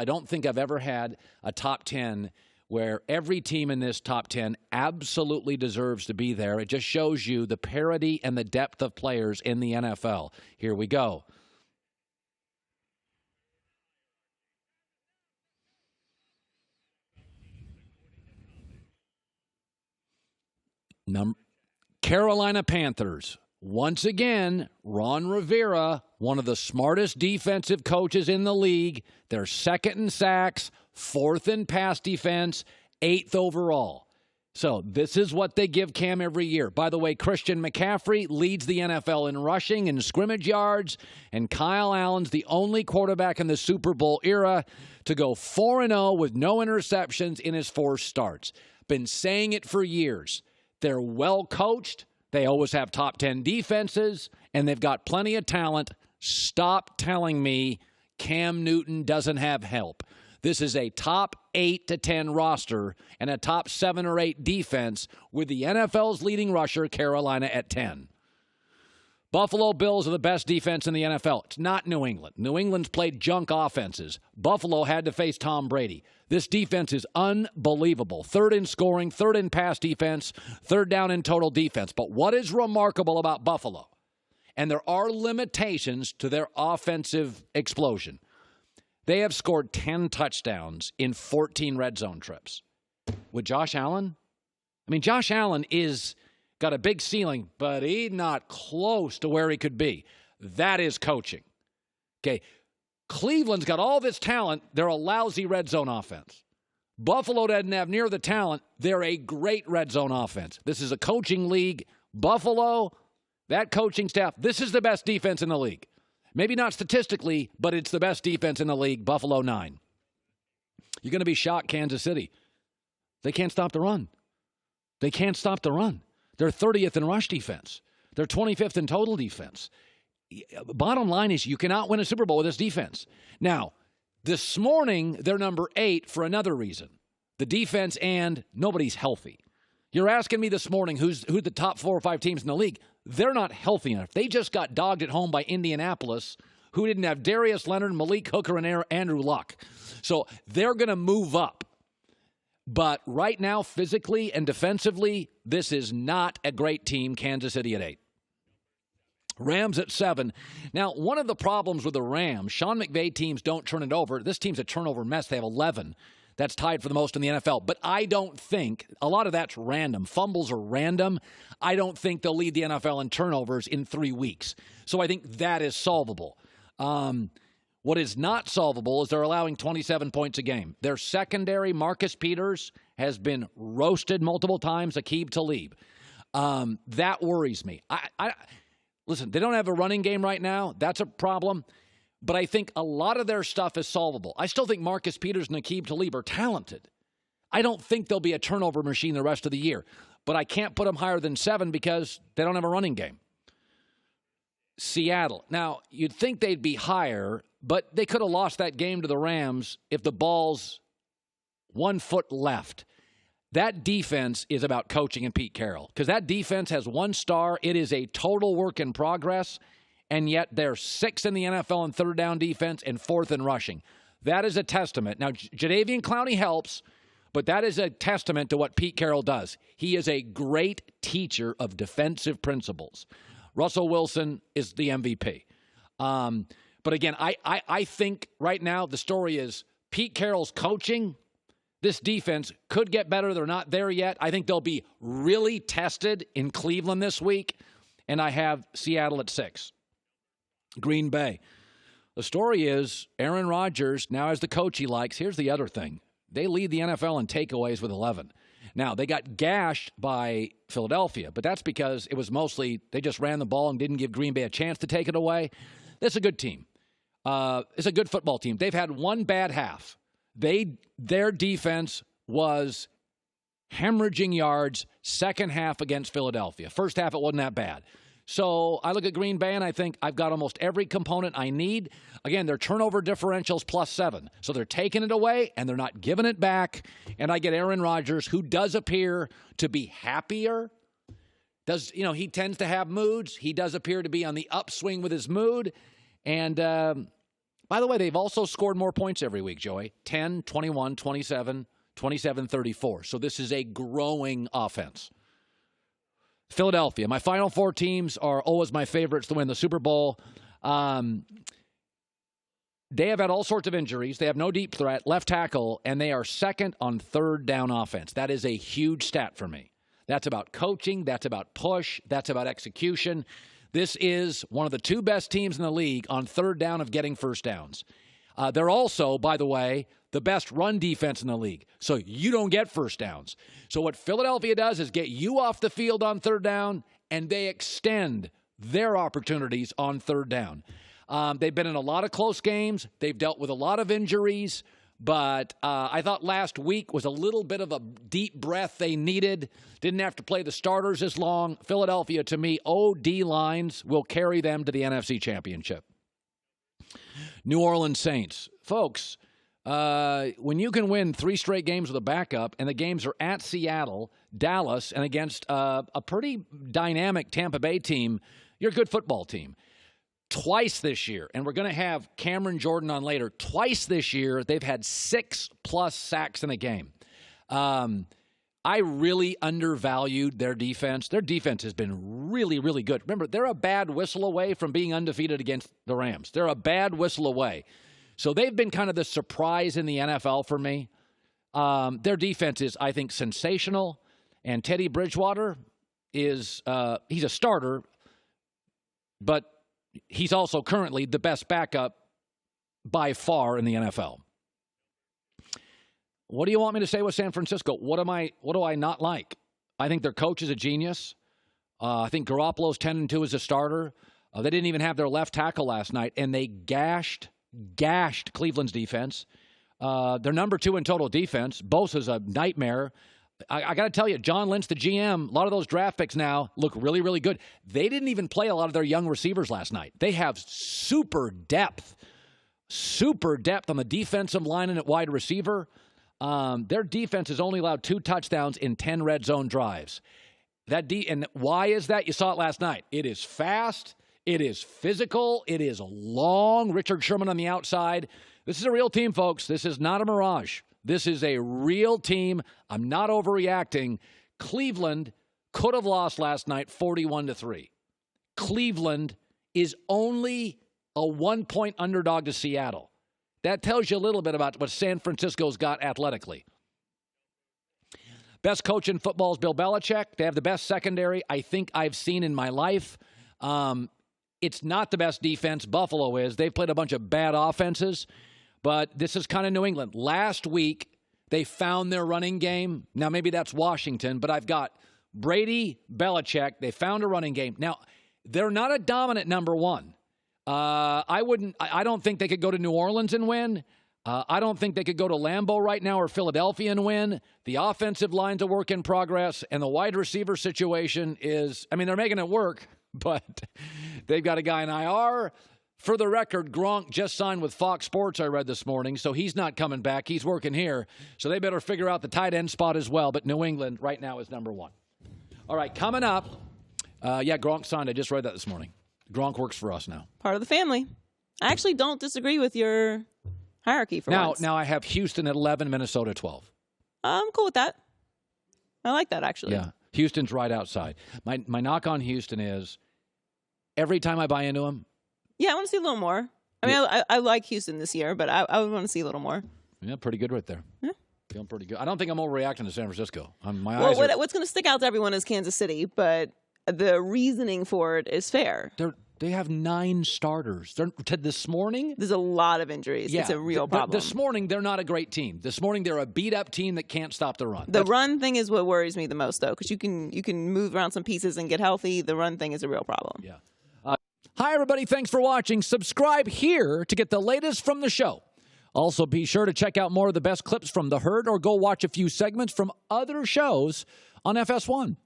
I don't think I've ever had a top 10 where every team in this top 10 absolutely deserves to be there. It just shows you the parity and the depth of players in the NFL. Here we go. Carolina Panthers. Once again, Ron Rivera, one of the smartest defensive coaches in the league. They're second in sacks, fourth in pass defense, eighth overall. So this is what they give Cam every year. By the way, Christian McCaffrey leads the NFL in rushing and scrimmage yards, and Kyle Allen's the only quarterback in the Super Bowl era to go 4-0 with no interceptions in his 4 starts. Been saying it for years. They're well coached. They always have top 10 defenses, and they've got plenty of talent. Stop telling me Cam Newton doesn't have help. This is a top 8 to 10 roster and a top 7 or 8 defense with the NFL's leading rusher, Carolina, at 10. Buffalo Bills are the best defense in the NFL. It's not New England. New England's played junk offenses. Buffalo had to face Tom Brady. This defense is unbelievable. Third in scoring, third in pass defense, third down in total defense. But what is remarkable about Buffalo, and there are limitations to their offensive explosion, they have scored 10 touchdowns in 14 red zone trips. With Josh Allen? I mean, Josh Allen is got a big ceiling, but he's not close to where he could be. That is coaching. Okay, Cleveland's got all this talent. They're a lousy red zone offense. Buffalo doesn't have near the talent. They're a great red zone offense. This is a coaching league. Buffalo, that coaching staff, this is the best defense in the league. Maybe not statistically, but it's the best defense in the league. Buffalo 9. You're going to be shocked, Kansas City. They can't stop the run. They can't stop the run. They're 30th in rush defense. They're 25th in total defense. Bottom line is you cannot win a Super Bowl with this defense. Now, this morning, they're number 8 for another reason. The defense and nobody's healthy. You're asking me this morning who the top 4 or 5 teams in the league. They're not healthy enough. They just got dogged at home by Indianapolis, who didn't have Darius Leonard, Malik Hooker, and Andrew Luck. So they're going to move up. But right now, physically and defensively, this is not a great team. Kansas City at 8. Rams at 7. Now, one of the problems with the Rams, Sean McVay teams don't turn it over. This team's a turnover mess. They have 11. That's tied for the most in the NFL. But I don't think, a lot of that's random. Fumbles are random. I don't think they'll lead the NFL in turnovers in 3 weeks. So I think that is solvable. What is not solvable is they're allowing 27 points a game. Their secondary, Marcus Peters, has been roasted multiple times, Aqib Talib. That worries me. Listen, they don't have a running game right now. That's a problem. But I think a lot of their stuff is solvable. I still think Marcus Peters and Aqib Talib are talented. I don't think they'll be a turnover machine the rest of the year. But I can't put them higher than 7 because they don't have a running game. Seattle. Now, you'd think they'd be higher, but they could have lost that game to the Rams if the ball's 1 foot left. That defense is about coaching and Pete Carroll because that defense has 1 star. It is a total work in progress, and yet they're 6th in the NFL in third down defense and 4th in rushing. That is a testament. Now, Jadeveon Clowney helps, but that is a testament to what Pete Carroll does. He is a great teacher of defensive principles. Russell Wilson is the MVP. But again, I think right now the story is Pete Carroll's coaching. This defense could get better. They're not there yet. I think they'll be really tested in Cleveland this week. And I have Seattle at 6. Green Bay. The story is Aaron Rodgers now has the coach he likes. Here's the other thing. They lead the NFL in takeaways with 11. Now, they got gashed by Philadelphia, but that's because it was mostly they just ran the ball and didn't give Green Bay a chance to take it away. That's a good team. It's a good football team. They've had 1 bad half. Their defense was hemorrhaging yards second half against Philadelphia. First half, it wasn't that bad. So I look at Green Bay, and I think I've got almost every component I need. Again, their turnover differential's +7. So they're taking it away, and they're not giving it back. And I get Aaron Rodgers, who does appear to be happier. He tends to have moods. He does appear to be on the upswing with his mood. And By the way, they've also scored more points every week, Joey. 10, 21, 27, 27, 34. So this is a growing offense. Philadelphia. My final four teams are always my favorites to win the Super Bowl. They have had all sorts of injuries. They have no deep threat, left tackle, and they are second on third down offense. That is a huge stat for me. That's about coaching. That's about push. That's about execution. This is one of the two best teams in the league on third down of getting first downs. They're also, by the way, the best run defense in the league. So you don't get first downs. So what Philadelphia does is get you off the field on third down, and they extend their opportunities on third down. They've been in a lot of close games. They've dealt with a lot of injuries. But I thought last week was a little bit of a deep breath they needed. Didn't have to play the starters as long. Philadelphia, to me, OD lines will carry them to the NFC Championship. New Orleans Saints. Folks, when you can win 3 straight games with a backup, and the games are at Seattle, Dallas, and against a pretty dynamic Tampa Bay team, you're a good football team. Twice this year, and we're going to have Cameron Jordan on later, twice this year, they've had 6+ sacks in a game. I really undervalued their defense. Their defense has been really, really good. Remember, they're a bad whistle away from being undefeated against the Rams. They're a bad whistle away. So they've been kind of the surprise in the NFL for me. Their defense is, I think, sensational, and Teddy Bridgewater is he's a starter, but he's also currently the best backup by far in the NFL. What do you want me to say with San Francisco? What do I not like? I think their coach is a genius. I think Garoppolo's 10-2 as a starter. They didn't even have their left tackle last night, and they gashed Cleveland's defense. They're number 2 in total defense. Bosa's a nightmare. I got to tell you, John Lynch, the GM, a lot of those draft picks now look really, really good. They didn't even play a lot of their young receivers last night. They have super depth on the defensive line and at wide receiver. Their defense has only allowed 2 touchdowns in 10 red zone drives. And why is that? You saw it last night. It is fast. It is physical. It is long. Richard Sherman on the outside. This is a real team, folks. This is not a mirage. This is a real team. I'm not overreacting. Cleveland could have lost last night 41-3. Cleveland is only a 1-point underdog to Seattle. That tells you a little bit about what San Francisco's got athletically. Best coach in football is Bill Belichick. They have the best secondary I think I've seen in my life. It's not the best defense. Buffalo is. They've played a bunch of bad offenses. But this is kind of New England. Last week, they found their running game. Now, maybe that's Washington, but I've got Brady, Belichick. They found a running game. Now, they're not a dominant number 1. I don't think they could go to New Orleans and win. I don't think they could go to Lambeau right now or Philadelphia and win. The offensive line's a work in progress, and the wide receiver situation is, they're making it work, but they've got a guy in IR. For the record, Gronk just signed with Fox Sports, I read this morning, so he's not coming back. He's working here, so they better figure out the tight end spot as well, but New England right now is number 1. All right, coming up, Gronk signed. I just read that this morning. Gronk works for us now. Part of the family. I actually don't disagree with your hierarchy for once. Now I have Houston at 11, Minnesota 12. I'm cool with that. I like that, actually. Yeah, Houston's right outside. My knock on Houston is every time I buy into them, yeah, I want to see a little more. I like Houston this year, but I would want to see a little more. Yeah, pretty good right there. Yeah. Feeling pretty good. I don't think I'm overreacting to San Francisco. What's going to stick out to everyone is Kansas City, but the reasoning for it is fair. They have 9 starters. This morning, there's a lot of injuries. Yeah, it's a real problem. This morning, they're not a great team. This morning, they're a beat-up team that can't stop the run. The run thing is what worries me the most, though, because you can move around some pieces and get healthy. The run thing is a real problem. Yeah. Hi, everybody. Thanks for watching. Subscribe here to get the latest from the show. Also, be sure to check out more of the best clips from The Herd or go watch a few segments from other shows on FS1.